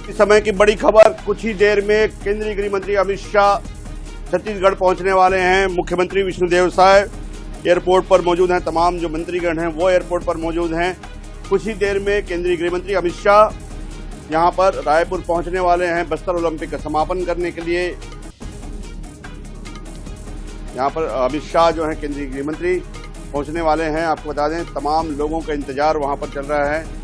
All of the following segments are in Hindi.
इस समय की बड़ी खबर, कुछ ही देर में केंद्रीय गृह मंत्री अमित शाह छत्तीसगढ़ पहुंचने वाले हैं। मुख्यमंत्री विष्णुदेव साय एयरपोर्ट पर मौजूद हैं। तमाम जो मंत्रीगण हैं वो एयरपोर्ट पर मौजूद हैं। कुछ ही देर में केंद्रीय गृह मंत्री अमित शाह यहां पर रायपुर पहुंचने वाले हैं बस्तर ओलंपिक का समापन करने के लिए। यहां पर अमित शाह जो है केंद्रीय गृह मंत्री पहुंचने वाले हैं। आपको बता दें तमाम लोगों का इंतजार वहां पर चल रहा है।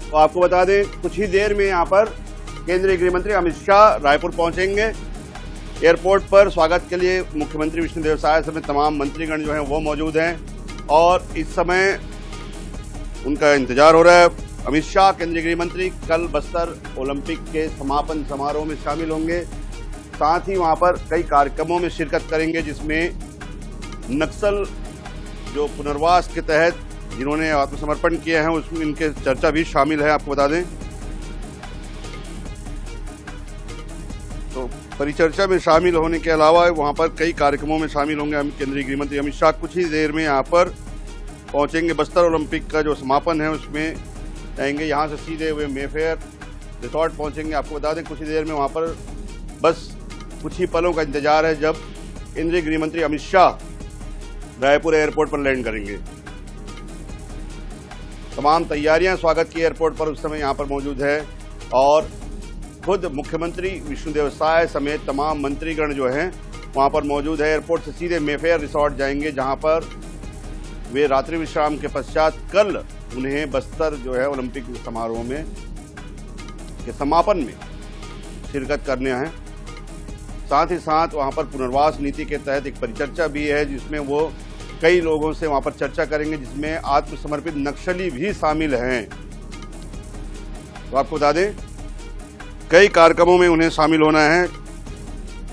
तो आपको बता दें कुछ ही देर में यहां पर केंद्रीय गृह मंत्री अमित शाह रायपुर पहुंचेंगे। एयरपोर्ट पर स्वागत के लिए मुख्यमंत्री विष्णुदेव साय समेत तमाम मंत्रीगण जो हैं वो मौजूद हैं और इस समय उनका इंतजार हो रहा है। अमित शाह केंद्रीय गृह मंत्री कल बस्तर ओलंपिक के समापन समारोह में शामिल होंगे। साथ ही वहां पर कई कार्यक्रमों में शिरकत करेंगे जिसमें नक्सल जो पुनर्वास के तहत जिन्होंने आत्मसमर्पण किया है उसमें इनके चर्चा भी शामिल है। आपको बता दें तो परिचर्चा में शामिल होने के अलावा वहां पर कई कार्यक्रमों में शामिल होंगे केंद्रीय गृह मंत्री अमित शाह। कुछ ही देर में यहां पर पहुंचेंगे। बस्तर ओलंपिक का जो समापन है उसमें जाएंगे। यहां से सीधे वे मेफेयर रिसोर्ट पहुंचेंगे। आपको बता दें कुछ ही देर में वहां पर बस कुछ ही पलों का इंतजार है जब केंद्रीय गृह मंत्री अमित शाह रायपुर एयरपोर्ट पर लैंड करेंगे। तमाम तैयारियां स्वागत की एयरपोर्ट पर उस समय यहां पर मौजूद है और खुद मुख्यमंत्री विष्णुदेव साय समेत तमाम मंत्रीगण जो हैं वहां पर मौजूद है। एयरपोर्ट से सीधे मेफेयर रिसोर्ट जाएंगे जहां पर वे रात्रि विश्राम के पश्चात कल उन्हें बस्तर जो है ओलंपिक समारोह में के समापन में शिरकत करने हैं। साथ ही साथ वहां पर पुनर्वास नीति के तहत एक परिचर्चा भी है जिसमें वो कई लोगों से वहां पर चर्चा करेंगे जिसमें आत्मसमर्पित नक्सली भी शामिल हैं। तो आपको बता दें कई कार्यक्रमों में उन्हें शामिल होना है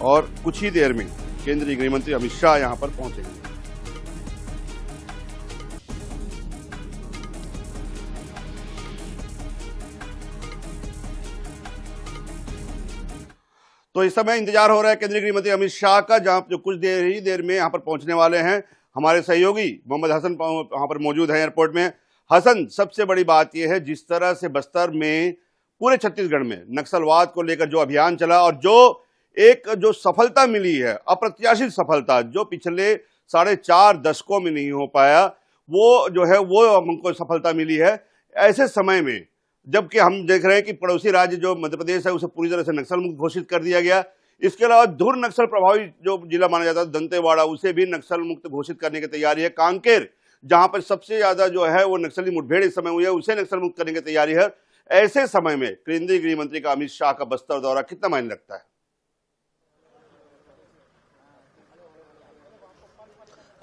और कुछ ही देर में केंद्रीय गृह मंत्री अमित शाह यहां पर पहुंचेंगे। तो इस समय इंतजार हो रहा है केंद्रीय गृह मंत्री अमित शाह का जहां जो कुछ देर में यहां पर पहुंचने वाले हैं। हमारे सहयोगी मोहम्मद हसन वहां पर मौजूद है एयरपोर्ट में। हसन, सबसे बड़ी बात यह है जिस तरह से बस्तर में पूरे छत्तीसगढ़ में नक्सलवाद को लेकर जो अभियान चला और जो सफलता मिली है, अप्रत्याशित सफलता जो पिछले 4.5 दशकों में नहीं हो पाया, वो जो है वो हमको सफलता मिली है ऐसे समय में जबकि हम देख रहे हैं कि पड़ोसी राज्य जो मध्य प्रदेश है उसे पूरी तरह से नक्सल मुक्त घोषित कर दिया गया। इसके अलावा धुर नक्सल प्रभावित जो जिला माना जाता है दंतेवाड़ा, उसे भी नक्सल मुक्त घोषित करने की तैयारी है। कांकेर जहां पर सबसे ज्यादा जो है वो नक्सली मुठभेड़ इस समय हुई है उसे नक्सल मुक्त करने की तैयारी है। ऐसे समय में केंद्रीय गृह मंत्री का अमित शाह का बस्तर दौरा कितना मायने रखता है?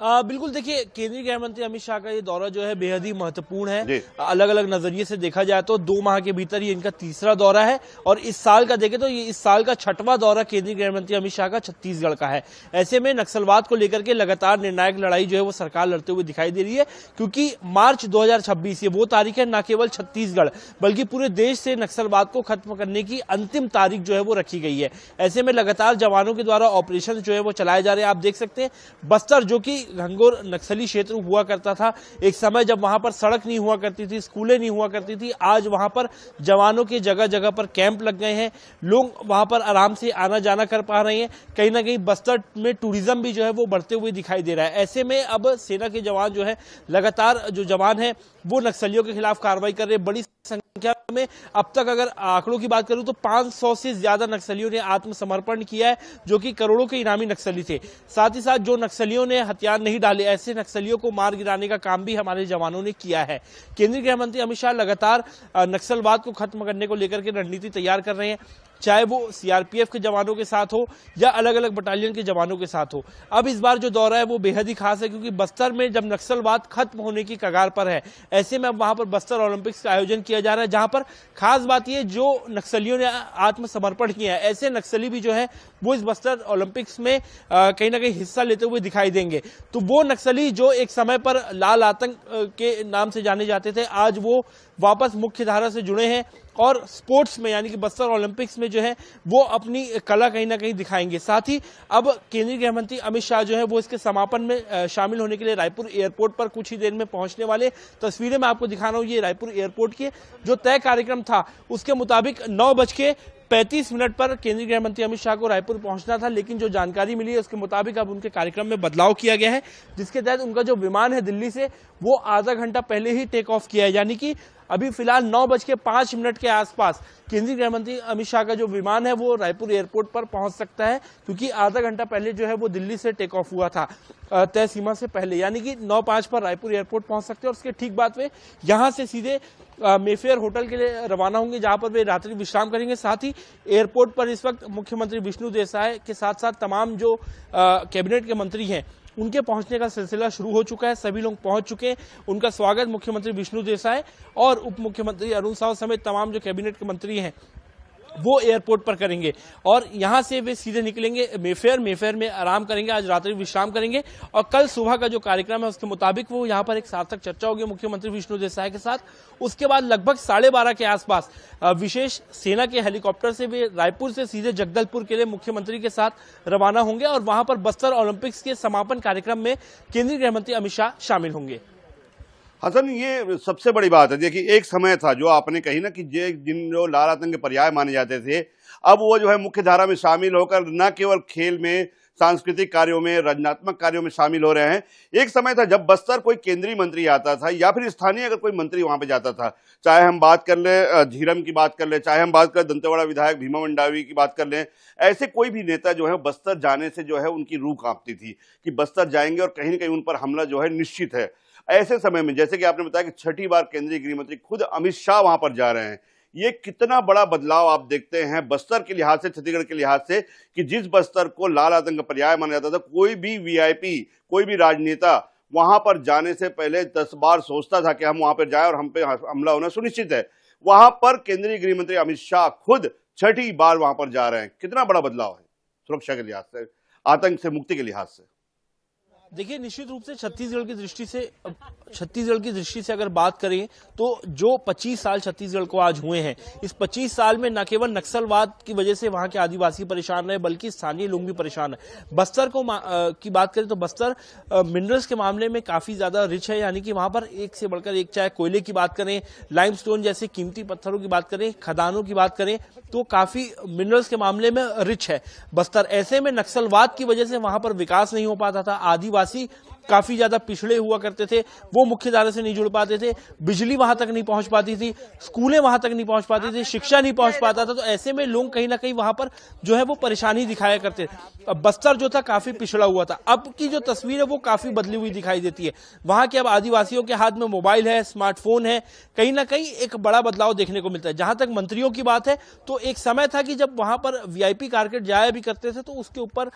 बिल्कुल, देखिए केंद्रीय गृह मंत्री अमित शाह का ये दौरा जो है बेहद ही महत्वपूर्ण है। अलग अलग नजरिए से देखा जाए तो 2 माह के भीतर ये इनका तीसरा दौरा है और इस साल का देखें तो ये इस साल का 6वां दौरा केंद्रीय गृह मंत्री अमित शाह का छत्तीसगढ़ का है। ऐसे में नक्सलवाद को लेकर के लगातार निर्णायक लड़ाई जो है वो सरकार लड़ते हुए दिखाई दे रही है क्योंकि मार्च 2026 ये वो तारीख है न केवल छत्तीसगढ़ बल्कि पूरे देश से नक्सलवाद को खत्म करने की अंतिम तारीख जो है वो रखी गई है। ऐसे में लगातार जवानों के द्वारा ऑपरेशन जो है वो चलाए जा रहे हैं। आप देख सकते हैं बस्तर जो कि घंघोर नक्सली क्षेत्र हुआ करता था, एक समय जब वहां पर सड़क नहीं हुआ करती थी, स्कूलें नहीं हुआ करती थी, आज वहां पर जवानों के जगह जगह पर कैंप लग गए हैं। लोग वहां पर आराम से आना जाना कर पा रहे हैं। कहीं ना कहीं बस्तर में टूरिज्म भी जो है वो बढ़ते हुए दिखाई दे रहा है। ऐसे में अब सेना के जवान जो है लगातार जो जवान है वो नक्सलियों के खिलाफ कार्रवाई कर रहे हैं। बड़ी संख्या में अब तक अगर आंकड़ों की बात करूं तो 500 से ज्यादा नक्सलियों ने आत्मसमर्पण किया है जो कि करोड़ों के इनामी नक्सली थे। साथ ही साथ जो नक्सलियों ने हथियार नहीं डाले ऐसे नक्सलियों को मार गिराने का काम भी हमारे जवानों ने किया है। केंद्रीय गृह मंत्री अमित शाह लगातार नक्सलवाद को खत्म करने को लेकर के रणनीति तैयार कर रहे हैं। चाहे वो सीआरपीएफ के जवानों के साथ हो या अलग अलग बटालियन के जवानों के साथ हो। अब इस बार जो दौरा है वो बेहद ही खास है, क्योंकि बस्तर में जब नक्सलवाद खत्म होने की कगार पर है, ऐसे में अब वहां पर बस्तर ओलंपिक्स का आयोजन किया जा रहा है, जहां पर खास बात यह जो नक्सलियों ने आत्मसमर्पण किया है, ऐसे नक्सली भी जो है वो इस बस्तर ओलंपिक्स में कहीं ना कहीं हिस्सा लेते हुए दिखाई देंगे। तो वो नक्सली जो एक समय पर लाल आतंक के नाम से जाने जाते थे, आज वो वापस मुख्य धारा से जुड़े हैं और स्पोर्ट्स में यानी कि बस्तर ओलंपिक्स में जो है वो अपनी कला कहीं ना कहीं दिखाएंगे। साथ ही अब केंद्रीय गृह मंत्री अमित शाह जो है वो इसके समापन में शामिल होने के लिए रायपुर एयरपोर्ट पर कुछ ही देर में पहुंचने वाले। तस्वीरें मैं आपको दिखा रहा हूं, ये रायपुर एयरपोर्ट के जो तय कार्यक्रम था उसके मुताबिक 9:35 पर केंद्रीय गृह मंत्री अमित शाह को रायपुर पहुंचना था, लेकिन जो जानकारी मिली है उसके मुताबिक अब उनके कार्यक्रम में बदलाव किया गया है, जिसके तहत उनका जो विमान है दिल्ली से वो आधा घंटा पहले ही टेक ऑफ किया है। यानी कि अभी फिलहाल 9:05 के आसपास केंद्रीय गृह मंत्री अमित शाह का जो विमान है वो रायपुर एयरपोर्ट पर पहुंच सकता है, क्योंकि आधा घंटा पहले जो है वो दिल्ली से टेक ऑफ हुआ था तय सीमा से पहले। यानी कि 9:05 पर रायपुर एयरपोर्ट पहुंच सकते हैं और उसके ठीक बाद वे यहां से सीधे मेफेयर होटल के लिए रवाना होंगे, जहां पर वे रात्रि विश्राम करेंगे। साथ ही एयरपोर्ट पर इस वक्त मुख्यमंत्री विष्णु देसाई के साथ साथ तमाम जो कैबिनेट के मंत्री हैं उनके पहुंचने का सिलसिला शुरू हो चुका है। सभी लोग पहुंच चुके हैं। उनका स्वागत मुख्यमंत्री विष्णु देसाई और उप मुख्यमंत्री अरुण साव समेत तमाम जो कैबिनेट के मंत्री हैं वो एयरपोर्ट पर करेंगे और यहां से वे सीधे निकलेंगे मेफेयर में आराम करेंगे, आज रात्रि विश्राम करेंगे और कल सुबह का जो कार्यक्रम है उसके मुताबिक वो यहां पर एक सार्थक चर्चा होगी मुख्यमंत्री विष्णु देसाई के साथ। उसके बाद लगभग 12:30 के आसपास विशेष सेना के हेलीकॉप्टर से वे रायपुर से सीधे जगदलपुर के लिए मुख्यमंत्री के साथ रवाना होंगे और वहां पर बस्तर ओलंपिक्स के समापन कार्यक्रम में केंद्रीय गृह मंत्री अमित शाह शामिल होंगे। हसन, ये सबसे बड़ी बात है। देखिए, एक समय था जो आपने कही ना कि जिन जो लाल आतंक के पर्याय माने जाते थे, अब वो जो है मुख्य धारा में शामिल होकर न केवल खेल में, सांस्कृतिक कार्यों में, रचनात्मक कार्यों में शामिल हो रहे हैं। एक समय था जब बस्तर कोई केंद्रीय मंत्री आता था या फिर स्थानीय अगर कोई मंत्री वहां पे जाता था, चाहे हम बात कर लें झीरम की बात कर लें, चाहे हम बात करें दंतेवाड़ा विधायक भीमा मंडावी की बात कर लें, ऐसे कोई भी नेता जो है बस्तर जाने से जो है उनकी रूह कांपती थी कि बस्तर जाएंगे और कहीं न कहीं उन पर हमला जो है निश्चित है। ऐसे समय में जैसे कि आपने बताया कि छठी बार केंद्रीय गृह मंत्री खुद अमित शाह वहां पर जा रहे हैं, ये कितना बड़ा बदलाव आप देखते हैं बस्तर के लिहाज से, छत्तीसगढ़ के लिहाज से, कि जिस बस्तर को लाल आतंक का पर्याय माना जाता था, कोई भी वीआईपी, कोई भी राजनेता वहां पर जाने से पहले 10 बार सोचता था कि हम वहां पर जाएं और हम पे हमला होना सुनिश्चित है। वहां पर केंद्रीय गृह मंत्री अमित शाह खुद छठी बार वहां पर जा रहे हैं। कितना बड़ा बदलाव है सुरक्षा के लिहाज से, आतंक से मुक्ति के लिहाज से। देखिए, निश्चित रूप से छत्तीसगढ़ की दृष्टि से अगर बात करें तो जो 25 साल छत्तीसगढ़ को आज हुए हैं, इस 25 साल में न केवल नक्सलवाद की वजह से वहां के आदिवासी परेशान रहे बल्कि स्थानीय लोग भी परेशान है। बस्तर की बात करें तो बस्तर मिनरल्स के मामले में काफी ज्यादा रिच है, यानी कि वहां पर एक से बढ़कर एक, चाहे कोयले की बात करें, लाइमस्टोन जैसे कीमती पत्थरों की बात करें, खदानों की बात करें, तो काफी मिनरल्स के मामले में रिच है बस्तर। ऐसे में नक्सलवाद की वजह से वहां पर विकास नहीं हो पाता था, आदिवासी काफी ज्यादा पिछड़े हुआ करते थे, वो मुख्य धारा से नहीं जुड़ पाते थे, बिजली वहां तक नहीं पहुंच पाती थी, स्कूलें वहां तक नहीं पहुंच पाती थी, शिक्षा नहीं पहुंच पाता था। तो ऐसे में लोग कहीं ना कहीं वहां पर जो है वो परेशानी दिखाया करते थे। अब बस्तर जो था काफी पिछड़ा हुआ था, अब की जो तस्वीर है वो काफी बदली हुई दिखाई देती है। वहां के अब आदिवासियों के हाथ में मोबाइल है, स्मार्टफोन है, कहीं ना कहीं एक बड़ा बदलाव देखने को मिलता है। जहां तक मंत्रियों की बात है तो एक समय था कि जब वहां पर वीआईपी कारकेट जाया भी करते थे तो उसके ऊपर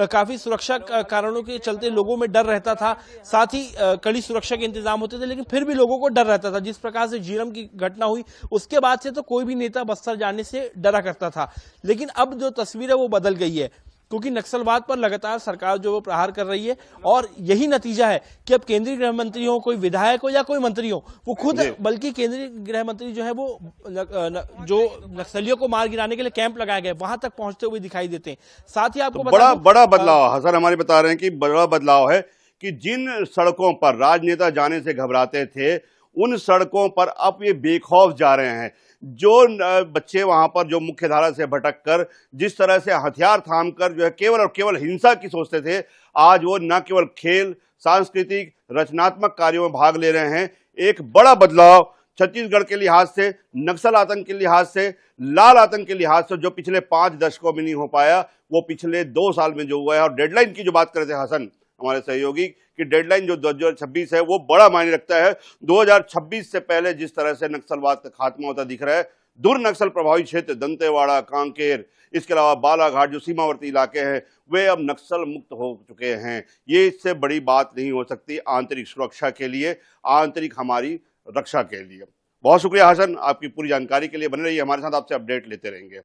काफी सुरक्षा कारणों के चलते लोगों में डर रहता था, साथ ही कड़ी सुरक्षा के इंतजाम होते थे, लेकिन फिर भी लोगों को डर रहता था। जिस प्रकार से झीरम की घटना हुई उसके बाद से तो कोई भी नेता बस्तर जाने से डरा करता था, लेकिन अब जो तस्वीर है वो बदल गई है, क्योंकि नक्सलवाद पर लगातार सरकार जो वो प्रहार कर रही है और यही नतीजा है कि अब केंद्रीय गृह मंत्री हो, कोई विधायक हो या कोई मंत्री हो, वो खुद, बल्कि केंद्रीय गृह मंत्री जो है वो जो नक्सलियों को मार गिराने के लिए कैंप लगाए गए वहां तक पहुंचते हुए दिखाई देते हैं। साथ ही आपको बड़ा बदलाव हसन हमारे बता रहे हैं कि बड़ा बदलाव है कि जिन सड़कों पर राजनेता जाने से घबराते थे उन सड़कों पर अब ये बेखौफ जा रहे हैं। जो बच्चे वहां पर जो मुख्य धारा से भटक कर जिस तरह से हथियार थामकर जो है केवल और केवल हिंसा की सोचते थे, आज वो न केवल खेल, सांस्कृतिक, रचनात्मक कार्यों में भाग ले रहे हैं। एक बड़ा बदलाव छत्तीसगढ़ के लिहाज से, नक्सल आतंक के लिहाज से, लाल आतंक के लिहाज से जो पिछले 5 दशकों में नहीं हो पाया वो पिछले 2 साल में जो हुआ है। और डेडलाइन की जो बात करते हैं हसन हमारे सहयोगी कि डेडलाइन जो 2026 है वो बड़ा मायने रखता है। 2026 से पहले जिस तरह से नक्सलवाद का खात्मा होता दिख रहा है, दूर नक्सल प्रभावित क्षेत्र दंतेवाड़ा, कांकेर, इसके अलावा बालाघाट जो सीमावर्ती इलाके हैं वे अब नक्सल मुक्त हो चुके हैं। ये इससे बड़ी बात नहीं हो सकती आंतरिक सुरक्षा के लिए, आंतरिक हमारी रक्षा के लिए। बहुत शुक्रिया हसन, आपकी पूरी जानकारी के लिए। बने रहिए हमारे साथ, आपसे अपडेट लेते रहेंगे।